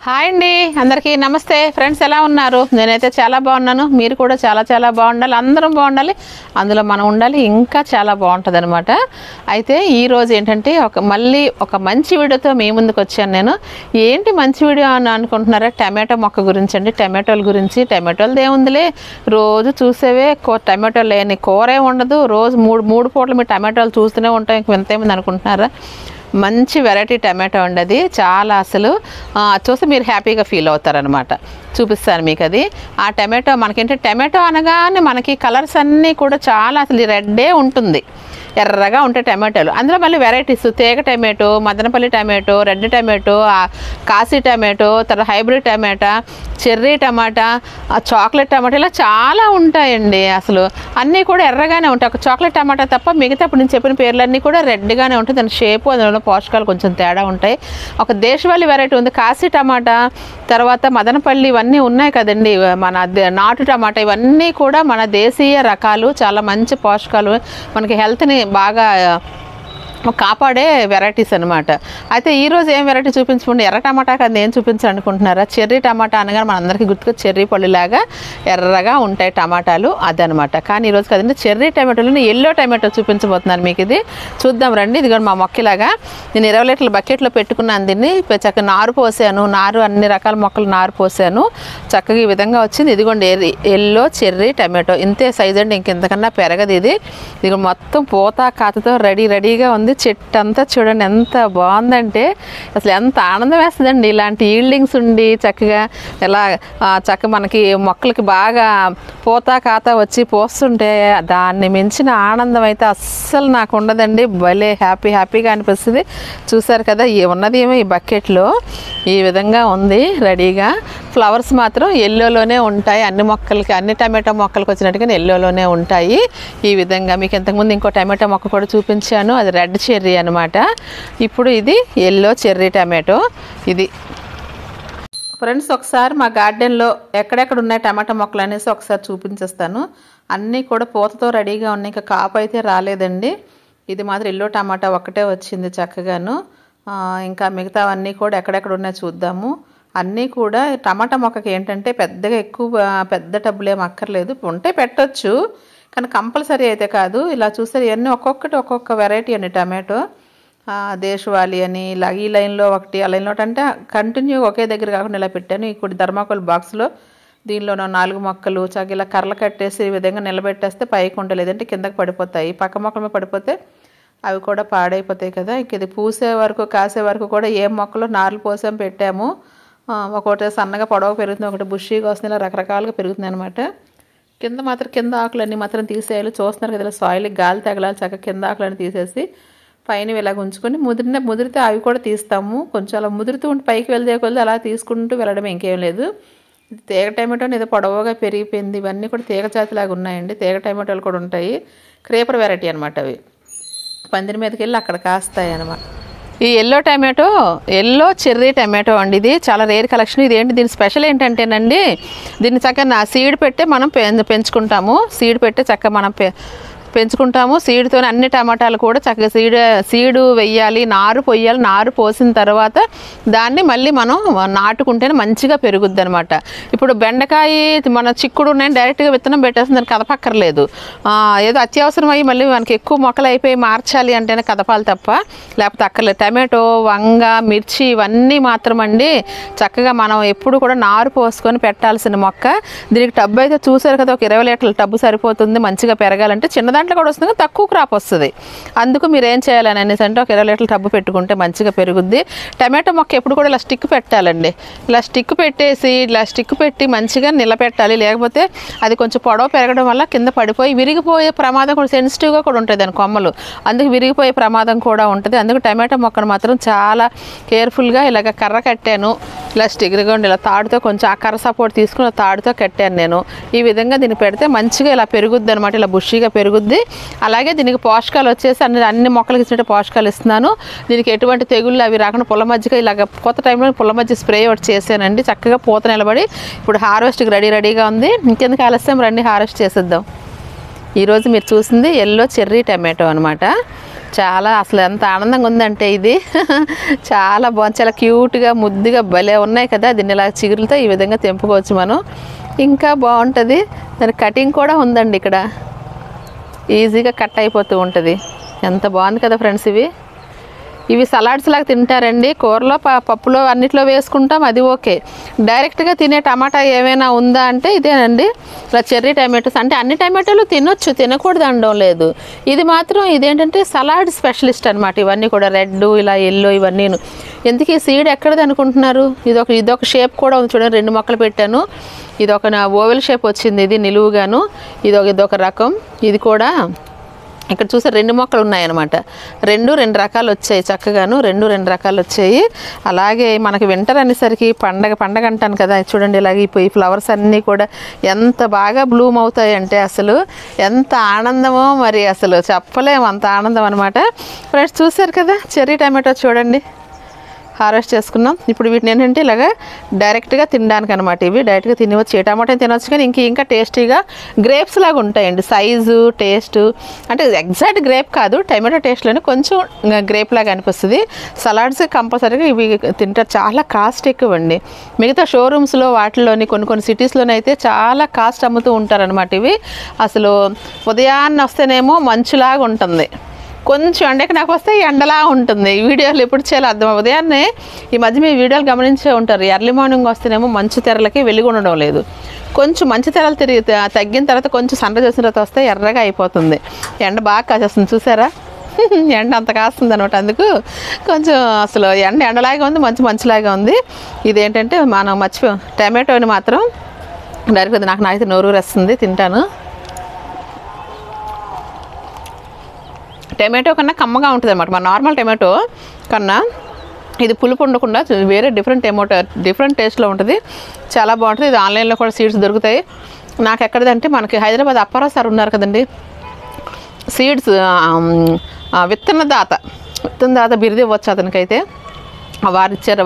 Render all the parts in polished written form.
Hi అండి, అందరికీ నమస్తే ఫ్రెండ్స్. ఎలా ఉన్నారు? నేనైతే చాలా బాగున్నాను. మీరు కూడా చాలా చాలా బాగుండాలి, అందరం బాగుండాలి, అందులో మనం ఉండాలి, ఇంకా చాలా బాగుంటుంది అనమాట. అయితే ఈరోజు ఏంటంటే మళ్ళీ ఒక మంచి వీడియోతో మీ ముందుకు వచ్చాను నేను. ఏంటి మంచి వీడియో అని అనుకుంటున్నారా? టమాటో మొక్క గురించి అండి. టమాటోల గురించి. టమాటోలది ఏముందిలే, రోజు చూసేవే. టమాటోలు లేని కూరే ఉండదు. రోజు మూడు పూటలు మీరు టమాటోలు చూస్తూనే ఉంటాం. ఇంక ఎంతేమంది అనుకుంటున్నారా? మంచి వెరైటీ టమాటో అండి. అది చాలా అసలు చూస్తే మీరు హ్యాపీగా ఫీల్ అవుతారనమాట. చూపిస్తాను మీకు అది. ఆ టమాటో మనకేంటంటే టమాటో అనగానే మనకి కలర్స్ అన్నీ కూడా చాలా అసలు రెడ్డే ఉంటుంది, ఎర్రగా ఉంటాయి టమాటోలు. అందులో మళ్ళీ వెరైటీస్ తీగ tomato, Madanapalle tomato, red tomato, Kashi tomato, తర్వాత హైబ్రిడ్ టమాటా, చెర్రీ టమాటా, చాక్లెట్ టమాటా, ఇలా చాలా ఉంటాయండి. అసలు అన్నీ కూడా ఎర్రగానే ఉంటాయి. ఒక చాక్లెట్ టమాటా తప్ప మిగతా ఇప్పుడు నేను చెప్పిన పేర్లన్నీ కూడా రెడ్గానే ఉంటాయి. దాని షేపు, అందులో పోషకాలు కొంచెం తేడా ఉంటాయి. ఒక దేశవాళీ వెరైటీ ఉంది కాశీ టమాటా, తర్వాత మదనపల్లి, ఇవన్నీ ఉన్నాయి కదండి. మన నాటు టమాటా, ఇవన్నీ కూడా మన దేశీయ రకాలు. చాలా మంచి పోషకాలు, మనకి హెల్త్ని బాగా కాపాడే వెరైటీస్ అనమాట. అయితే ఈరోజు ఏం వెరైటీ చూపించుకోండి. ఎర్ర టమాటా కదా ఏం చూపించాలనుకుంటున్నారా? చెర్రీ టమాటా అనగానే మనందరికీ గుర్తుకు చెర్రీ పళ్ళులాగా ఎర్రగా ఉంటాయి టమాటాలు, అదనమాట. కానీ ఈరోజు కదండి చెర్రీ టమాటోలని ఎల్లో టమాటో చూపించబోతున్నాను మీకు. ఇది చూద్దాం రండి. ఇది కూడా మా మొక్కలాగా నేను 20 లీటర్ల బకెట్లో పెట్టుకున్నాను. దీన్ని చక్కగా నారు పోసాను. నారు అన్ని రకాల మొక్కలు నారు పోసాను. చక్కగా ఈ విధంగా వచ్చింది. ఇదిగోండి ఎల్లో చెర్రీ టమాటో. ఇంతే సైజ్ అండి, ఇంకెంతకన్నా పెరగదు ఇది. ఇది మొత్తం పూత కాతతో రెడీగా ఉంది. చెట్టు అంతా చూడండి ఎంత బాగుందంటే అసలు ఎంత ఆనందం వేస్తుందండి. ఇలాంటి ఈల్డింగ్స్ ఉండి చక్కగా ఎలా చక్కగా మనకి మొక్కలకి బాగా పూత కాత వచ్చి పోస్తుంటే దాన్ని మించిన ఆనందం అయితే అస్సలు నాకు ఉండదండి. భలే హ్యాపీగా అనిపిస్తుంది. చూసారు కదా, ఉన్నది ఏమో ఈ బకెట్లో ఈ విధంగా ఉంది రెడీగా. ఫ్లవర్స్ మాత్రం ఎల్లోలోనే ఉంటాయి. అన్ని మొక్కలకి, అన్ని టమాటో మొక్కలకు వచ్చినట్టుగా ఎల్లోలోనే ఉంటాయి. ఈ విధంగా మీకు ఇంతకుముందు ఇంకో టమాటో మొక్క కూడా చూపించాను, అది రెడ్ చెర్రీ అనమాట. ఇప్పుడు ఇది ఎల్లో చెర్రీ టమాటో. ఇది ఫ్రెండ్స్ ఒకసారి మా గార్డెన్లో ఎక్కడెక్కడ ఉన్నాయి టమాటా మొక్కలు అనేసి ఒకసారి చూపించేస్తాను. అన్నీ కూడా పూతతో రెడీగా ఉన్నాయి. ఇంకా కాపు అయితే రాలేదండి. ఇది మాత్రం ఎల్లో టమాటా ఒక్కటే వచ్చింది చక్కగాను. ఇంకా మిగతావన్నీ కూడా ఎక్కడెక్కడ ఉన్నాయో చూద్దాము. అన్నీ కూడా టమాటా మొక్కకి ఏంటంటే పెద్దగా పెద్ద టబ్బులు ఏమి అక్కర్లేదు. ఉంటే పెట్టచ్చు, కానీ కంపల్సరీ అయితే కాదు. ఇలా చూస్తే ఇవన్నీ ఒక్కొక్క వెరైటీ అండి టమాటో. దేశవాళీ అని ఇలా ఈ లైన్లో ఒకటి, ఆ లైన్లో అంటే కంటిన్యూ ఒకే దగ్గర కాకుండా ఇలా పెట్టాను. ఇప్పుడు ధర్మాకోల్ బాక్స్లో దీనిలో 4 మొక్కలు చక్కగా ఇలా కర్రలు కట్టేసి ఈ విధంగా నిలబెట్టేస్తే పైకి ఉండలేదు, లేదంటే కిందకి పడిపోతాయి. పక్క మొక్కల మీద పడిపోతే అవి కూడా పాడైపోతాయి కదా. ఇంక ఇది పూసే వరకు కాసే వరకు కూడా ఏ మొక్కలో నార్లు పోసాం పెట్టాము. ఒకటి సన్నగా పొడవ పెరుగుతుంది, ఒకటి బుషీగా వస్తుంది, ఇలా రకరకాలుగా పెరుగుతుంది అనమాట. కింద ఆకులన్నీ మాత్రం తీసేయాలి. చూస్తున్నారు కదా, ఇలా సాయిల్కి గాలి తగలాలి. చక్కగా కింద ఆకులన్నీ తీసేసి పైన ఇలాగ ఉంచుకొని ముదిరితే అవి కూడా తీస్తాము. కొంచెం అలా ముదురుతూ ఉంటే పైకి వెళ్తే అలా తీసుకుంటూ వెళ్ళడమే, ఇంకేం లేదు. ఇది తీగ టమాటో ఏదో పొడవుగా పెరిగిపోయింది. ఇవన్నీ కూడా తీగ జాతిలాగా ఉన్నాయండి. తీగ టమాటోలు కూడా ఉంటాయి. క్రేపర్ వెరైటీ అనమాట. అవి పందిరి మీదకి వెళ్ళి అక్కడ కాస్తాయి అనమాట. ఈ yellow tomato yellow cherry tomato అండి. ఇది చాలా రేర్ కలెక్షన్. ఇది ఏంటి, దీని స్పెషల్ ఏంటంటేనండి, దీన్ని చక్కగా సీడ్ పెట్టే మనం పెంచుకుంటాము. సీడ్ పెట్టే చక్కగా మనం పెంచుకుంటాము. సీడ్తో అన్ని టమాటాలు కూడా చక్కగా సీడు వెయ్యాలి, నారు పొయ్యాలి. నారు పోసిన తర్వాత దాన్ని మళ్ళీ మనం నాటుకుంటేనే మంచిగా పెరుగుద్ది అనమాట. ఇప్పుడు బెండకాయ, మన చిక్కుడు ఉన్నాయని డైరెక్ట్గా విత్తనం పెట్టేస్తుంది, దాన్ని కదపక్కర్లేదు. ఏదో అత్యవసరం అయ్యి మళ్ళీ మనకి ఎక్కువ మొక్కలు అయిపోయి మార్చాలి అంటేనే కదపాలి తప్ప లేకపోతే అక్కర్లేదు. టమాటో, వంగ, మిర్చి ఇవన్నీ మాత్రం అండి చక్కగా మనం ఎప్పుడు కూడా నారు పోసుకొని పెట్టాల్సిన మొక్క. దీనికి టబ్బు అయితే చూసారు కదా, ఒక 20 లీటర్ల టబ్బు సరిపోతుంది మంచిగా పెరగాలంటే. చిన్న దాంట్లో కూడా వస్తుంది, తక్కువ క్రాప్ వస్తుంది. అందుకు మీరు ఏం చేయాలని అనేసి అంటే ఒక 20 లీటర్ల టబ్బు పెట్టుకుంటే మంచిగా పెరుగుద్ది. టమాటో మొక్క ఎప్పుడు కూడా ఇలా స్టిక్ పెట్టాలండి. ఇలా స్టిక్ పెట్టి మంచిగా నిలబెట్టాలి. లేకపోతే అది కొంచెం పొడవ పెరగడం వల్ల కింద పడిపోయి విరిగిపోయే ప్రమాదం కూడా, సెన్సిటివ్గా కూడా ఉంటుంది దాని కొమ్మలు, అందుకు విరిగిపోయే ప్రమాదం కూడా ఉంటుంది. అందుకు టమాటో మొక్కను మాత్రం చాలా కేర్ఫుల్గా ఇలాగ కర్ర కట్టాను. ఇలా స్టిక్గా ఉండి ఇలా తాడుతో కొంచెం ఆ కర్ర సపోర్ట్ తీసుకుని తాడుతో కట్టాను నేను. ఈ విధంగా దీన్ని పెడితే మంచిగా ఇలా పెరుగుద్ది అనమాట. ఇలా బుషీగా పెరుగుద్ది. అలాగే దీనికి పోషకాలు వచ్చేసి అన్ని మొక్కలకి ఇచ్చినట్టు పోషకాలు ఇస్తున్నాను. దీనికి ఎటువంటి తెగుళ్ళు అవి రాకుండా పుల్ల మజ్జిగ ఇలాగ పూత టైంలో పుల్ల మజ్జిగ స్ప్రే ఒకటి చేసానండి. చక్కగా పూత నిలబడి ఇప్పుడు హార్వెస్ట్కి రెడీగా ఉంది. ఇంకెందుకు ఆలస్యం, రండి హార్వెస్ట్ చేసేద్దాం. ఈరోజు మీరు చూసింది ఎల్లో చెర్రీ టమాటో అనమాట. చాలా అసలు ఎంత ఆనందంగా ఉందంటే ఇది చాలా బాగుంది, చాలా క్యూట్గా ముద్దుగా భలే ఉన్నాయి కదా. దీన్ని ఇలా చిగురులతో ఈ విధంగా తెంపుకోవచ్చు మనం, ఇంకా బాగుంటుంది. దాని కటింగ్ కూడా ఉందండి ఇక్కడ, ఈజీగా కట్ అయిపోతూ ఉంటుంది. ఎంత బాగుంది కదా ఫ్రెండ్స్. ఇవి సలాడ్స్ లాగా తింటారండి, కూరలో పప్పులో అన్నిట్లో వేసుకుంటాం, అది ఓకే. డైరెక్ట్గా తినే టమాటా ఏమైనా ఉందా అంటే ఇదేనండి, ఇలా చెర్రీ టమాటోస్. అంటే అన్ని టమాటోలు తినొచ్చు, తినకూడదు అనడం లేదు. ఇది మాత్రం ఇదేంటంటే సలాడ్ స్పెషలిస్ట్ అనమాట. ఇవన్నీ కూడా రెడ్, ఇలా ఎల్లో, ఇవన్నీ. ఎందుకు ఈ సీడ్ ఎక్కడిది అనుకుంటున్నారు? ఇదొక షేప్ కూడా ఉంది చూడండి, 2 మొక్కలు పెట్టాను. ఇదొక ఓవెల్ షేప్ వచ్చింది, ఇది నిలువుగాను. ఇదొక రకం. ఇది కూడా ఇక్కడ చూసే 2 మొక్కలు ఉన్నాయన్నమాట. 2 రకాలు వచ్చాయి, చక్కగాను 2 రకాలు వచ్చాయి. అలాగే మనకి వింటర్ అనేసరికి పండగ అంటాను కదా, చూడండి ఇలాగ ఈ ఫ్లవర్స్ అన్నీ కూడా ఎంత బాగా బ్లూమ్ అవుతాయి అంటే అసలు ఎంత ఆనందమో మరి, అసలు చెప్పలేము అంత ఆనందం అనమాట. ఫ్రెండ్స్ చూసారు కదా చెర్రీ టమాటో చూడండి, హార్వెస్ట్ చేసుకున్నాం. ఇప్పుడు వీటిని ఏంటంటే ఇలాగ డైరెక్ట్గా తినడానికి అనమాట. ఇవి డైరెక్ట్గా తినవచ్చు, ఏ టమాటా తినవచ్చు, కానీ ఇంకా టేస్టీగా గ్రేప్స్ లాగా ఉంటాయండి. సైజు, టేస్ట్ అంటే ఎగ్జాక్ట్ గ్రేప్ కాదు, టమాటో టేస్ట్లోనే కొంచెం గ్రేప్ లాగా అనిపిస్తుంది. సలాడ్స్ కంపల్సరీగా ఇవి తింటారు. చాలా కాస్ట్ ఎక్కువ అండి. మిగతా షోరూమ్స్లో వాటిల్లోని కొన్ని సిటీస్లోనే అయితే చాలా కాస్ట్ అమ్ముతూ ఉంటారనమాట. ఇవి అసలు ఉదయాన్నే వస్తేనేమో మంచులాగా ఉంటుంది, కొంచెం ఎండకి నాకు వస్తే ఎండలా ఉంటుంది. ఈ వీడియోలు ఎప్పుడు చేయాలో అర్థం. ఉదయాన్నే ఈ మధ్య మీ వీడియోలు గమనించే ఉంటారు, ఎర్లీ మార్నింగ్ వస్తేనేమో మంచు తెరలకి వెలుగు ఉండడం లేదు. కొంచెం మంచు తెరలు తగ్గిన తర్వాత కొంచెం సన్రైజ్ వచ్చిన తర్వాత వస్తే ఎర్రగా అయిపోతుంది, ఎండ బాగా కాసేస్తుంది. చూసారా ఎండ అంత కాస్తుంది అనమాట. అందుకు కొంచెం అసలు ఎండలాగా ఉంది, మంచులాగా ఉంది. ఇదేంటంటే మనం మర్చిపోయాం, టమాటోని మాత్రం డైరెక్ట్ నాకైతే నోరు వస్తుంది, తింటాను. టమాటో కన్నా కమ్మగా ఉంటుంది అనమాట. మన నార్మల్ టమాటో కన్నా ఇది పులుపు ఉండకుండా వేరే డిఫరెంట్ టేస్ట్లో ఉంటుంది, చాలా బాగుంటుంది. ఇది ఆన్లైన్లో కూడా సీడ్స్ దొరుకుతాయి. నాకు ఎక్కడిదంటే మనకి హైదరాబాద్ అప్పారావు సార్ ఉన్నారు కదండి, సీడ్స్ విత్తనదాత బిరుదు ఇవ్వచ్చు అతనికైతే.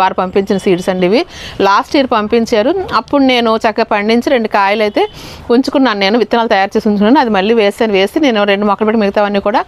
వారు పంపించిన సీడ్స్ అండి ఇవి. లాస్ట్ ఇయర్ పంపించారు, అప్పుడు నేను చక్కగా పండించి 2 కాయలు అయితే ఉంచుకున్నాను. నేను విత్తనాలు తయారు చేసి ఉంచుకున్నాను, అది మళ్ళీ వేసి నేను 2 మొక్కలు పెట్టి మిగతావన్నీ కూడా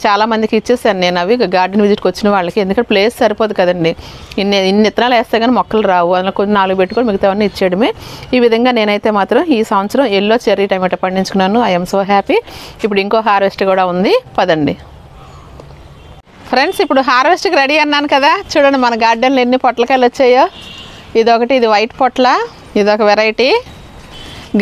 చాలా మందికి ఇచ్చేసాను నేను. అవి గార్డెన్ విజిట్కి వచ్చిన వాళ్ళకి, ఎందుకంటే ప్లేస్ సరిపోదు కదండి, ఇన్ని విత్తనాలు వేస్తే కానీ మొక్కలు రావు. అందులో కొన్ని 4 పెట్టుకొని మిగతావన్నీ ఇచ్చేయడమే. ఈ విధంగా నేనైతే మాత్రం ఈ సంవత్సరం ఎల్లో చెర్రీ టమాటో పండించుకున్నాను. I'm so happy. ఇప్పుడు ఇంకో హార్వెస్ట్ కూడా ఉంది, పదండి ఫ్రెండ్స్. ఇప్పుడు హార్వెస్ట్కి రెడీ అన్నాను కదా, చూడండి మన గార్డెన్లో ఎన్ని పొట్లకాయలు వచ్చాయో. ఇది వైట్ పొట్ల, ఇదొక వెరైటీ.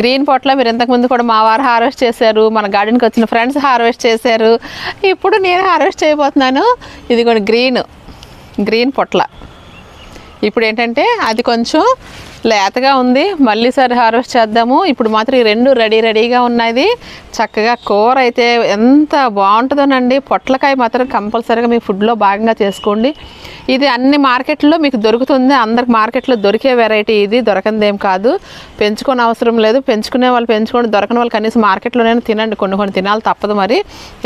గ్రీన్ పొట్ల మీరు ఇంతకుముందు కూడా మా వారు హార్వెస్ట్ చేశారు, మన గార్డెన్కి వచ్చిన ఫ్రెండ్స్ హార్వెస్ట్ చేశారు. ఇప్పుడు నేను హార్వెస్ట్ చేయబోతున్నాను. ఇది కూడా గ్రీన్ పొట్ల. ఇప్పుడు ఏంటంటే అది కొంచెం లేతగా ఉంది, మళ్ళీ సరే హార్వెస్ట్ చేద్దాము. ఇప్పుడు మాత్రం ఈ 2 రెడీగా ఉన్నది. చక్కగా కూర అయితే ఎంత బాగుంటుందోనండి. పొట్లకాయ మాత్రం కంపల్సరీగా మీ ఫుడ్లో భాగంగా చేసుకోండి. ఇది అన్ని మార్కెట్లో మీకు దొరుకుతుంది, అందరికి మార్కెట్లో దొరికే వెరైటీ ఇది, దొరకందేం కాదు. పెంచుకొని అవసరం లేదు, పెంచుకునే వాళ్ళు పెంచుకోండి, దొరకని వాళ్ళు కనీసం మార్కెట్లోనే తినండి. కొన్ని తినాలి తప్పదు మరి.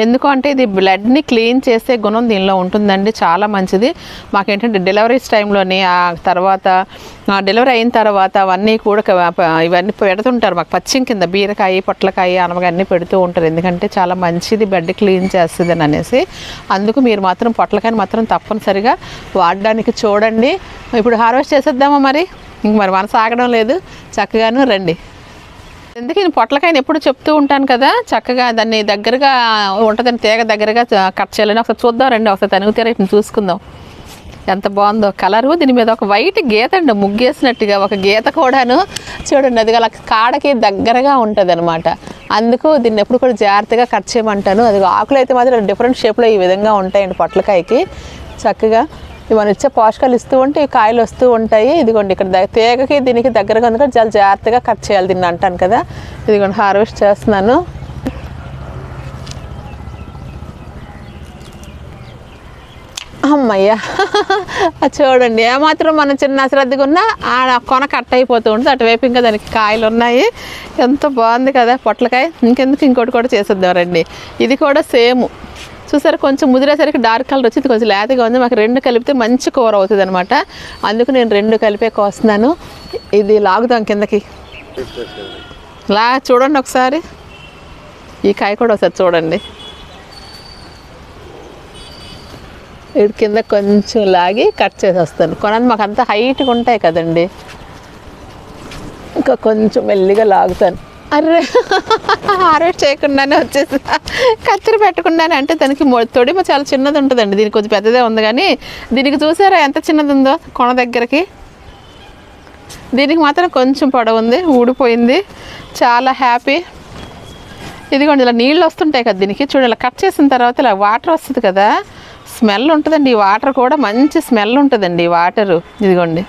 ఎందుకంటే ఇది బ్లడ్ని క్లీన్ చేసే గుణం దీనిలో ఉంటుందండి, చాలా మంచిది. మాకేంటంటే డెలివరీస్ టైంలోని ఆ తర్వాత డెలివరీ అయిన తర్వాత అవన్నీ కూడా ఇవన్నీ పెడుతుంటారు మాకు పచ్చిం కింద, బీరకాయ, పొట్లకాయ, అనమగా అన్నీ పెడుతూ ఉంటారు. ఎందుకంటే చాలా మంచిది, బ్లడ్ క్లీన్ చేస్తుంది అని అనేసి. అందుకు మీరు మాత్రం పొట్లకాయని మాత్రం తప్పనిసరిగా వాడడానికి చూడండి. ఇప్పుడు హార్వెస్ట్ చేసేద్దామా మరి? ఇంక మరి మనసు ఆగడం లేదు, చక్కగాను రండి. ఎందుకు నేను పొట్లకాయని ఎప్పుడు చెప్తూ ఉంటాను కదా, చక్కగా దాన్ని దగ్గరగా ఉంటుందని తీగ దగ్గరగా కట్ చేయాలని. ఒకసారి చూద్దాం రండి, ఒకసారి తనుగుతారా ఇట్లా చూసుకుందాం. ఎంత బాగుందో కలరు. దీని మీద ఒక వైట్ గీత అండి, ముగ్గేసినట్టుగా ఒక గీత కూడాను చూడండి. అది అలా కాడకి దగ్గరగా ఉంటుంది అనమాట. అందుకు దీన్ని ఎప్పుడు కూడా జాగ్రత్తగా కట్ చేయమంటాను. అది ఆకులు అయితే మాత్రం డిఫరెంట్ షేప్లో ఈ విధంగా ఉంటాయండి పొట్లకాయకి. చక్కగా ఇవన్నీ ఇచ్చే పోషకాలు ఇస్తూ ఉంటే ఈ కాయలు వస్తూ ఉంటాయి. ఇదిగోండి ఇక్కడ తీగకి దీనికి దగ్గరగా ఉంది కదా, చాలా జాగ్రత్తగా కట్ చేయాలి దీన్ని అంటాను కదా. ఇదిగోండి హార్వెస్ట్ చేస్తున్నాను. అమ్మయ్య చూడండి, ఏమాత్రం మనం చిన్న శ్రద్ధగా ఉన్నా ఆ కొన కట్ అయిపోతూ ఉంటుంది. అటువైపు ఇంకా దానికి కాయలు ఉన్నాయి. ఎంత బాగుంది కదా పొట్లకాయ. ఇంకెందుకు ఇంకోటి కూడా చేసేద్దాం రండి. ఇది కూడా సేమ్ చూసారు, కొంచెం ముదిరేసరికి డార్క్ కలర్ వచ్చింది, కొంచెం లేతగా ఉంది. మాకు 2 కలిపితే మంచి కూర అవుతుంది అనమాట. అందుకు నేను 2 కలిపే కోస్తున్నాను. ఇది లాగుదాం కిందకి, చూడండి ఒకసారి. ఈ కాయ కూడా ఒకసారి చూడండి. వీడి కింద కొంచెం లాగి కట్ చేసేస్తాను. కొనంది మాకు అంత హైట్గా ఉంటాయి కదండి, ఇంకా కొంచెం మెల్లిగా లాగుతాను. అర్రే హార్వెస్ట్ చేయకుండానే వచ్చేసి కత్తెర పెట్టకుండానే, అంటే దానికి తొడిమ చాలా చిన్నది ఉంటుందండి, దీనికి కొంచెం పెద్దదే ఉంది. కానీ దీనికి చూసారా ఎంత చిన్నది ఉందో కొన దగ్గరికి, దీనికి మాత్రం కొంచెం పొడవు ఉంది, ఊడిపోయింది. చాలా హ్యాపీ. ఇదిగోండి ఇలా నీళ్ళు వస్తుంటాయి కదా దీనికి, చూడండి ఇలా కట్ చేసిన తర్వాత ఇలా వాటర్ వస్తుంది కదా, స్మెల్ ఉంటుందండి. ఈ వాటర్ కూడా మంచి స్మెల్ ఉంటుందండి, ఈ వాటరు ఇదిగోండి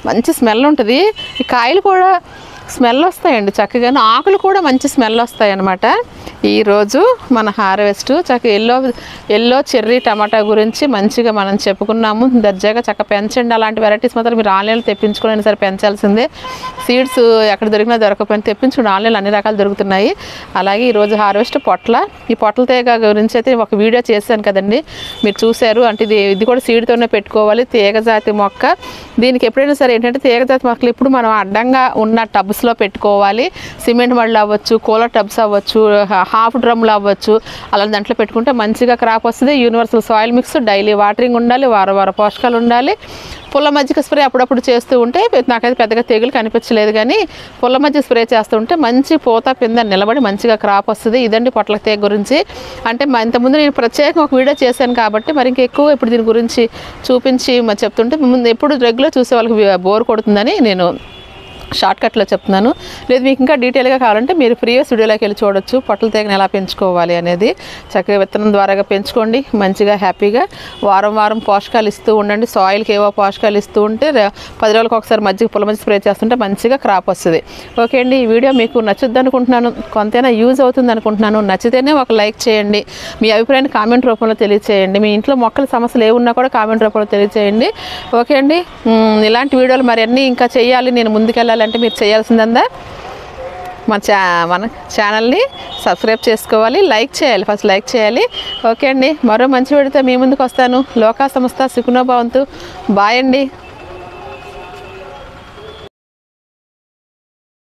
మంచి స్మెల్ ఉంటుంది. ఈ కాయలు కూడా స్మెల్ వస్తాయండి చక్కగాను, ఆకులు కూడా మంచి స్మెల్ వస్తాయి అన్నమాట. ఈరోజు మన హార్వెస్ట్ చక్కగా ఎల్లో చెర్రీ టమాటా గురించి మంచిగా మనం చెప్పుకున్నాము. దర్జాగా చక్కగా పెంచండి. అలాంటి వెరైటీస్ మాత్రం మీరు ఆన్లైన్లో తెప్పించుకోండి, సరే పెంచాల్సిందే. సీడ్స్ ఎక్కడ దొరికినా దొరకపోయినా తెప్పించుకోండి, ఆన్లైన్లో అన్ని రకాలు దొరుకుతున్నాయి. అలాగే ఈరోజు హార్వెస్ట్ ఈ పొట్ల తీగ గురించి అయితే ఒక వీడియో చేశాను కదండి, మీరు చూశారు. అంటే ఇది కూడా సీడ్తోనే పెట్టుకోవాలి, తీగజాతి మొక్క. దీనికి ఎప్పుడైనా సరే ఏంటంటే తీగజాతి మొక్కలు ఇప్పుడు మనం అడ్డంగా ఉన్న టబ్స్లో పెట్టుకోవాలి. సిమెంట్ మడులు అవ్వచ్చు, కూలర్ టబ్స్ అవ్వచ్చు, హాఫ్ డ్రమ్లు అవ్వచ్చు, అలా దాంట్లో పెట్టుకుంటే మంచిగా క్రాప్ వస్తుంది. Universal soil mix, daily watering ఉండాలి, వార పోషకాలు ఉండాలి. పుల్ల మజ్జిగ స్ప్రే అప్పుడప్పుడు చేస్తూ ఉంటే, నాకైతే పెద్దగా తెగులు కనిపించలేదు, కానీ పుల్ల మజ్జిగ స్ప్రే చేస్తూ ఉంటే మంచి పూత పింద నిలబడి మంచిగా క్రాప్ వస్తుంది. ఇదండి పొట్ల తీగ గురించి. అంటే ఇంతకుముందు నేను ప్రత్యేకంగా ఒక వీడియో చేశాను కాబట్టి మరి ఇంకెక్కువ ఇప్పుడు దీని గురించి చూపించి చెప్తుంటే ముందు ఎప్పుడు రెగ్యులర్ చూసే వాళ్ళకి బోర్ కొడుతుందని నేను షార్ట్కట్లో చెప్తున్నాను. లేదు మీకు ఇంకా డీటెయిల్గా కావాలంటే మీరు ప్రీవియస్ వీడియోలోకి వెళ్ళి చూడొచ్చు, పొట్ల తీగను ఎలా పెంచుకోవాలి అనేది. చక్కగా విత్తనం ద్వారాగా పెంచుకోండి, మంచిగా హ్యాపీగా వారం పోషకాలు ఇస్తూ ఉండండి. సాయిల్కి ఏవో పోషకాలు ఇస్తూ ఉంటే 10 రోజులకు ఒకసారి పుల్ల మజ్జిగ స్ప్రే చేస్తుంటే మంచిగా క్రాప్ వస్తుంది. ఓకే అండి, ఈ వీడియో మీకు నచ్చుద్ది అనుకుంటున్నాను, కొంతైనా యూజ్ అవుతుంది అనుకుంటున్నాను. నచ్చితేనే ఒక లైక్ చేయండి, మీ అభిప్రాయాన్ని కామెంట్ రూపంలో తెలియచేయండి. మీ ఇంట్లో మొక్కల సమస్యలు ఏమున్నా కూడా కామెంట్ రూపంలో తెలియచేయండి. ఓకే అండి, ఇలాంటి వీడియోలు మరిన్ని ఇంకా చేయాలి, నేను ముందుకెళ్ళాలి అంటే మీరు చేయాల్సిందందా మన ఛానల్ని సబ్స్క్రైబ్ చేసుకోవాలి, లైక్ చేయాలి, ఫస్ట్ లైక్ చేయాలి. ఓకే అండి, మరో మంచి వీడియోతో మీ ముందుకు వస్తాను. లోకా సంస్థ సుఖనో భవంతు. బాయ్ అండి.